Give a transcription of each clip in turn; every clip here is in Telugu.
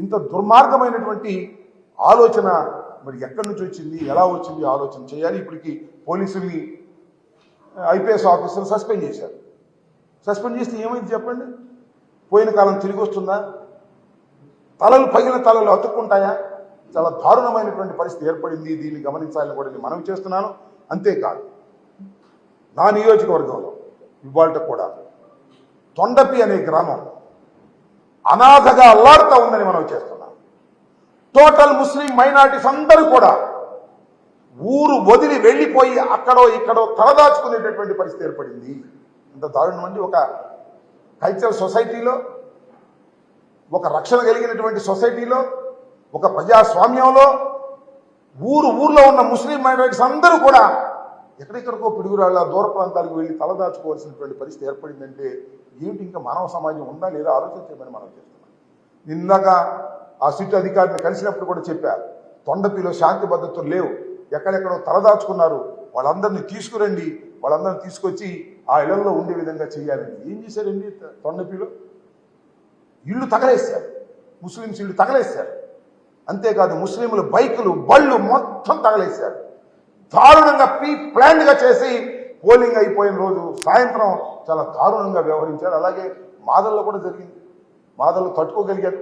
ఇంత దుర్మార్గమైనటువంటి ఆలోచన మరి ఎక్కడి నుంచి వచ్చింది, ఎలా వచ్చింది ఆలోచన చేయాలి. ఇప్పటికి పోలీసుల్ని ఐపీఎస్ ఆఫీసర్లు సస్పెండ్ చేశారు. సస్పెండ్ చేస్తే ఏమైంది చెప్పండి? పోయిన కాలం తిరిగి వస్తుందా? తలలు పగిలిన తలలు అతుక్కుంటాయా? చాలా దారుణమైనటువంటి పరిస్థితి ఏర్పడింది. దీన్ని గమనించాలని కూడా నేను మనవి చేస్తున్నాను. అంతేకాదు, నా నియోజకవర్గంలో ఇవాళ కూడా తొండపి అనే గ్రామం అనాథగా అల్లాడుతూ ఉందని మనం చేస్తున్నాం. టోటల్ ముస్లిం మైనారిటీస్ అందరూ కూడా ఊరు వదిలి వెళ్ళిపోయి అక్కడో ఇక్కడో తలదాచుకునేటటువంటి పరిస్థితి ఏర్పడింది. ఇంత దారుణం అండి. ఒక కల్చరల్ సొసైటీలో, ఒక రక్షణ కలిగినటువంటి సొసైటీలో, ఒక ప్రజాస్వామ్యంలో ఊర్లో ఉన్న ముస్లిం మైనారిటీస్ అందరూ కూడా ఎక్కడెక్కడికో పిడుగురాళ్ళ దూర ప్రాంతాలకు వెళ్ళి తలదాచుకోవాల్సినటువంటి పరిస్థితి ఏర్పడిందంటే ఏమిటి? ఇంకా మానవ సమాజం ఉందా లేదా ఆలోచించమని మనం చేస్తున్నాం. నిన్నక ఆ సిట్ అధికారిని కలిసినప్పుడు కూడా చెప్పారు, తొండపిలో శాంతి భద్రతలు లేవు, ఎక్కడెక్కడో తలదాచుకున్నారు, వాళ్ళందరినీ తీసుకురండి, వాళ్ళందరినీ తీసుకొచ్చి ఆ ఇళ్లలో ఉండే విధంగా చేయాలని. ఏం చేశారండి? తొండపిలో ఇళ్ళు తగలేశారు, ముస్లింస్ ఇళ్ళు తగలేశారు. అంతేకాదు ముస్లింల బైకులు బళ్ళు మొత్తం తగలేశారు. దారుణంగా ప్లాన్గా చేసి పోలింగ్ అయిపోయిన రోజు సాయంత్రం చాలా దారుణంగా వ్యవహరించారు. అలాగే మాదల్లో కూడా జరిగింది. మాదల్లో తట్టుకోగలిగారు,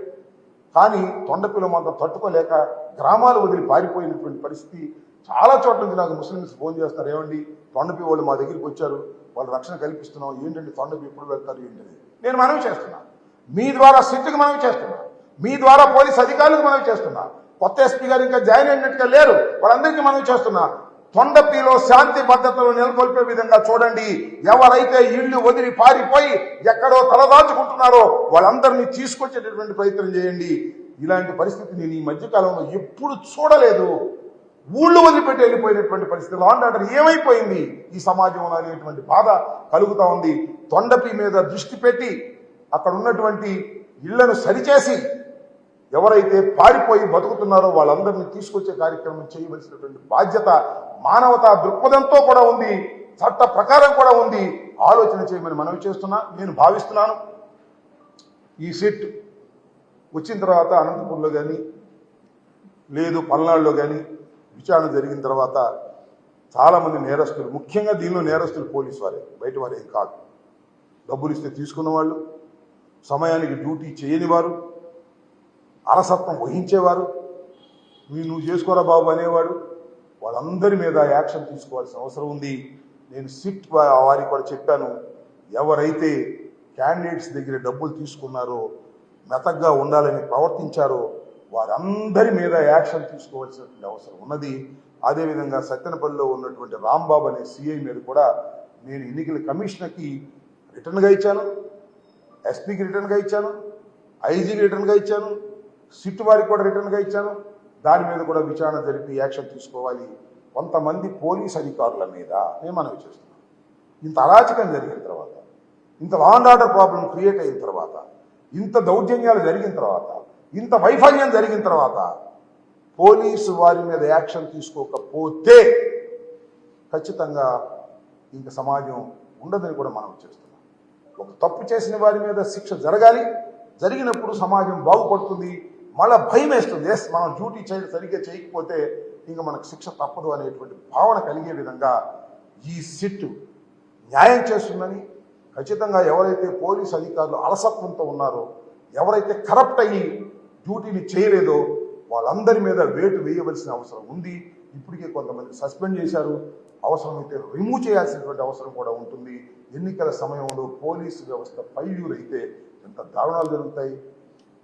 కానీ తొండపిలో మాత్రం తట్టుకోలేక గ్రామాలు వదిలి పారిపోయినటువంటి పరిస్థితి. చాలా చోట్ల నుంచి నాకు ముస్లిమ్స్ ఫోన్ చేస్తారు, ఏమండి తొండపి వాళ్ళు మా దగ్గరికి వచ్చారు, వాళ్ళు రక్షణ కల్పిస్తున్నాం, ఏంటంటే తొండపి ఎప్పుడు వెళ్తారు ఏంటని నేను మనవి చేస్తున్నాను. మీ ద్వారా సిట్టుకు మనవి చేస్తున్నా, మీ ద్వారా పోలీస్ అధికారులకు మనవి చేస్తున్నా, కొత్త ఎస్పీ గారు ఇంకా జాయిన్ అయినట్టుగా లేరు, వాళ్ళందరికీ మనవి చేస్తున్నా. తొండపిలో శాంతి భద్రతలు నెలకొల్పే విధంగా చూడండి. ఎవరైతే ఇళ్లు వదిలి పారిపోయి ఎక్కడో తలదాచుకుంటున్నారో వాళ్ళందరినీ తీసుకొచ్చేటటువంటి ప్రయత్నం చేయండి. ఇలాంటి పరిస్థితి నేను ఈ మధ్యకాలంలో ఎప్పుడు చూడలేదు. ఊళ్ళు వదిలిపెట్టి వెళ్ళిపోయినటువంటి పరిస్థితి, లా అండ్ ఆర్డర్ ఏమైపోయింది ఈ సమాజంలో అనేటువంటి బాధ కలుగుతా ఉంది. తొండపి మీద దృష్టి పెట్టి అక్కడ ఉన్నటువంటి ఇళ్లను సరిచేసి ఎవరైతే పారిపోయి బతుకుతున్నారో వాళ్ళందరినీ తీసుకొచ్చే కార్యక్రమం చేయవలసినటువంటి బాధ్యత మానవతా దృక్పథంతో కూడా ఉంది, చట్ట ప్రకారం కూడా ఉంది. ఆలోచన చేయమని మనవి చేస్తున్నా. నేను భావిస్తున్నాను ఈ సిట్ వచ్చిన తర్వాత అనంతపూర్లో కానీ లేదు పల్నాడులో కానీ విచారణ జరిగిన తర్వాత చాలామంది నేరస్తులు, ముఖ్యంగా దీనిలో నేరస్తులు పోలీసు వారే, బయట వారు ఏం కాదు, డబ్బులు ఇస్తే తీసుకున్న వాళ్ళు, సమయానికి డ్యూటీ చేయని వారు, అలసత్వం వహించేవారు, నువ్వు చేసుకోరా బాబు అనేవాడు, వాళ్ళందరి మీద యాక్షన్ తీసుకోవాల్సిన అవసరం ఉంది. నేను సిట్ వారికి కూడా చెప్పాను, ఎవరైతే క్యాండిడేట్స్ దగ్గర డబ్బులు తీసుకున్నారో, మెతగ్గా ఉండాలని ప్రవర్తించారో వారందరి మీద యాక్షన్ తీసుకోవాల్సినటువంటి అవసరం ఉన్నది. అదేవిధంగా సత్తెనపల్లిలో ఉన్నటువంటి రాంబాబు అనే సిఐ మీద కూడా నేను ఎన్నికల కమిషనర్కి రిటర్న్గా ఇచ్చాను, ఎస్పీకి రిటర్న్గా ఇచ్చాను, ఐజీకి రిటర్న్గా ఇచ్చాను, సిట్ వారికి కూడా రిటర్న్గా ఇచ్చాను. దాని మీద కూడా విచారణ జరిపి యాక్షన్ తీసుకోవాలి. కొంతమంది పోలీస్ అధికారుల మీద నేను మనవి చేస్తున్నాను. ఇంత అరాచకం జరిగిన తర్వాత, ఇంత law and order problem create అయిన తర్వాత, ఇంత దౌర్జన్యాలు జరిగిన తర్వాత, ఇంత వైఫల్యం జరిగిన తర్వాత పోలీసు వారి మీద యాక్షన్ తీసుకోకపోతే ఖచ్చితంగా ఇంక సమాజం ఉండదని కూడా మనం చేస్తున్నాం. ఒక తప్పు చేసిన వారి మీద శిక్ష జరగాలి. జరిగినప్పుడు సమాజం బాగుపడుతుంది. మళ్ళీ భయం వేస్తుంది, ఎస్ మనం డ్యూటీ సరిగ్గా చేయకపోతే ఇంకా మనకు శిక్ష తప్పదు అనేటువంటి భావన కలిగే విధంగా ఈ సిట్ న్యాయం చేస్తుందని, ఖచ్చితంగా ఎవరైతే పోలీసు అధికారులు అలసత్వంతో ఉన్నారో, ఎవరైతే కరప్ట్ అయ్యి డ్యూటీని చేయలేదో వాళ్ళందరి మీద వేటు వేయవలసిన అవసరం ఉంది. ఇప్పటికే కొంతమంది సస్పెండ్ చేశారు, అవసరమైతే రిమూవ్ చేయాల్సినటువంటి అవసరం కూడా ఉంటుంది. ఎన్నికల సమయంలో పోలీసు వ్యవస్థ ఫెయిల్యూర్ అయితే ఎంత దారుణాలు జరుగుతాయి,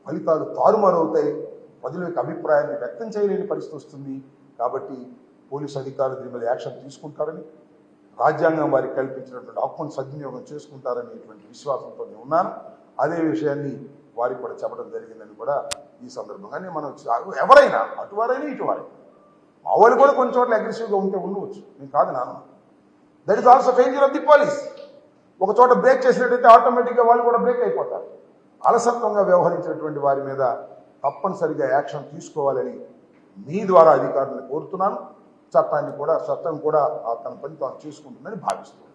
ఫలితాలు తారుమారవుతాయి, ప్రజల యొక్క అభిప్రాయాన్ని వ్యక్తం చేయలేని పరిస్థితి వస్తుంది. కాబట్టి పోలీసు అధికారులు దీని మీద యాక్షన్ తీసుకుంటారని, రాజ్యాంగం వారికి కల్పించినటువంటి హక్కును సద్వినియోగం చేసుకుంటారనేటువంటి విశ్వాసంతో నేను ఉన్నాను. అదే విషయాన్ని వారికి కూడా చెప్పడం జరిగిందని కూడా ఈ సందర్భంగానే మనం ఎవరైనా అటువారైనా ఇటువారైనా, మా వాళ్ళు కూడా కొన్ని చోట్ల అగ్రెసివ్గా ఉంటే ఉండవచ్చు, నేను కాదు నాన్న. That is also failure of the police. ఒక చోట బ్రేక్ చేసినట్టయితే ఆటోమేటిక్గా వాళ్ళు కూడా బ్రేక్ అయిపోతారు. అలసత్వంగా వ్యవహరించినటువంటి వారి మీద తప్పనిసరిగా యాక్షన్ తీసుకోవాలని మీ ద్వారా అధికారులను కోరుతున్నాను. చట్టం కూడా తన పని తాను చేసుకుంటుందని భావిస్తున్నాను.